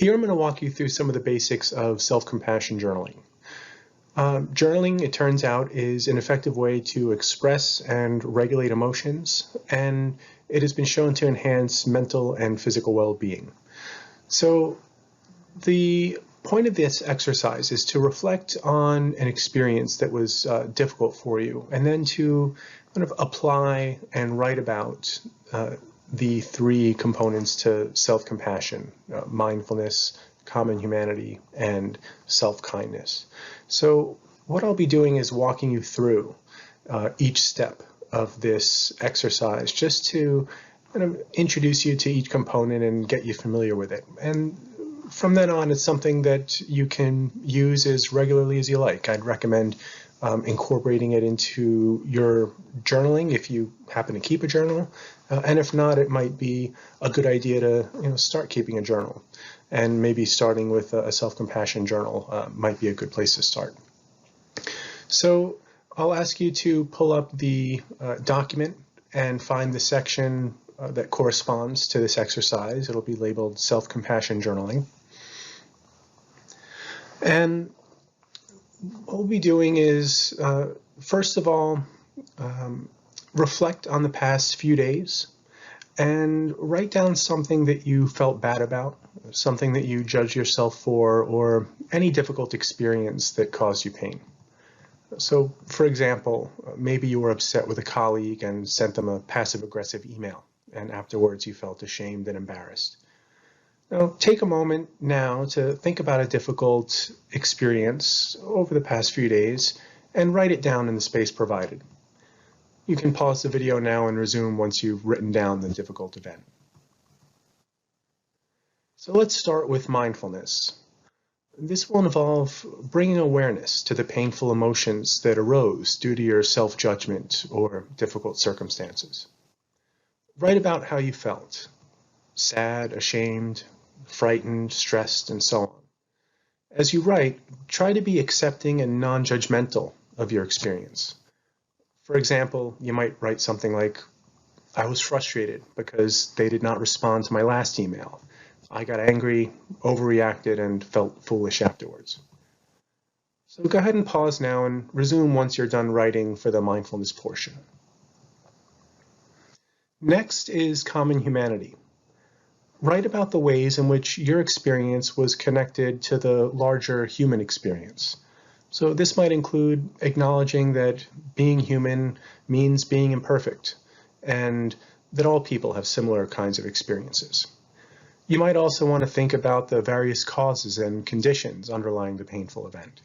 Here I'm going to walk you through some of the basics of self-compassion journaling. Journaling, it turns out, is an effective way to express and regulate emotions, and it has been shown to enhance mental and physical well-being. So the point of this exercise is to reflect on an experience that was difficult for you, and then to kind of apply and write about the three components to self-compassion: mindfulness, common humanity, and self-kindness. So what I'll be doing is walking you through each step of this exercise, just to kind of introduce you to each component and get you familiar with it. And from then on, it's something that you can use as regularly as you like. I'd recommend incorporating it into your journaling if you happen to keep a journal. And if not, it might be a good idea to start keeping a journal. And maybe starting with a self-compassion journal might be a good place to start. So I'll ask you to pull up the document and find the section that corresponds to this exercise. It'll be labeled Self-Compassion Journaling. And what we'll be doing is, first of all, reflect on the past few days and write down something that you felt bad about, something that you judged yourself for, or any difficult experience that caused you pain. So, for example, maybe you were upset with a colleague and sent them a passive-aggressive email, and afterwards you felt ashamed and embarrassed. Now, take a moment now to think about a difficult experience over the past few days and write it down in the space provided. You can pause the video now and resume once you've written down the difficult event. So let's start with mindfulness. This will involve bringing awareness to the painful emotions that arose due to your self-judgment or difficult circumstances. Write about how you felt: sad, ashamed, frightened, stressed, and so on. As you write, try to be accepting and non-judgmental of your experience. For example, you might write something like, "I was frustrated because they did not respond to my last email. I got angry, overreacted, and felt foolish afterwards." So go ahead and pause now and resume once you're done writing for the mindfulness portion. Next is common humanity. Write about the ways in which your experience was connected to the larger human experience. So this might include acknowledging that being human means being imperfect, and that all people have similar kinds of experiences. You might also want to think about the various causes and conditions underlying the painful event.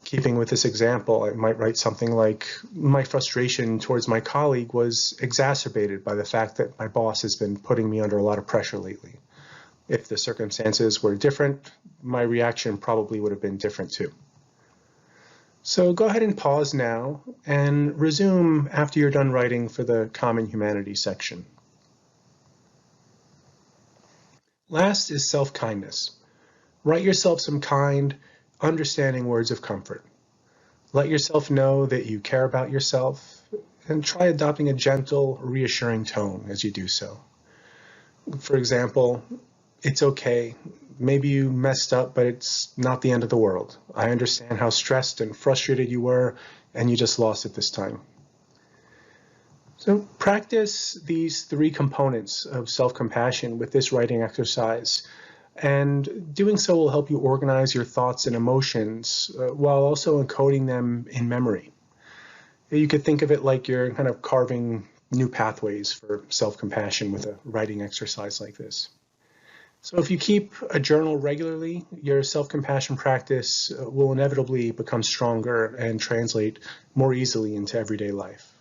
Keeping with this example, I might write something like, "My frustration towards my colleague was exacerbated by the fact that my boss has been putting me under a lot of pressure lately. If the circumstances were different, my reaction probably would have been different too." So go ahead and pause now and resume after you're done writing for the common humanity section. Last is self-kindness. Write yourself some kind, understanding words of comfort. Let yourself know that you care about yourself, and try adopting a gentle, reassuring tone as you do so. For example, "It's okay. Maybe you messed up, but it's not the end of the world. I understand how stressed and frustrated you were, and you just lost it this time." So practice these three components of self-compassion with this writing exercise, and doing so will help you organize your thoughts and emotions while also encoding them in memory. You could think of it like you're kind of carving new pathways for self-compassion with a writing exercise like this. So if you keep a journal regularly, your self-compassion practice will inevitably become stronger and translate more easily into everyday life.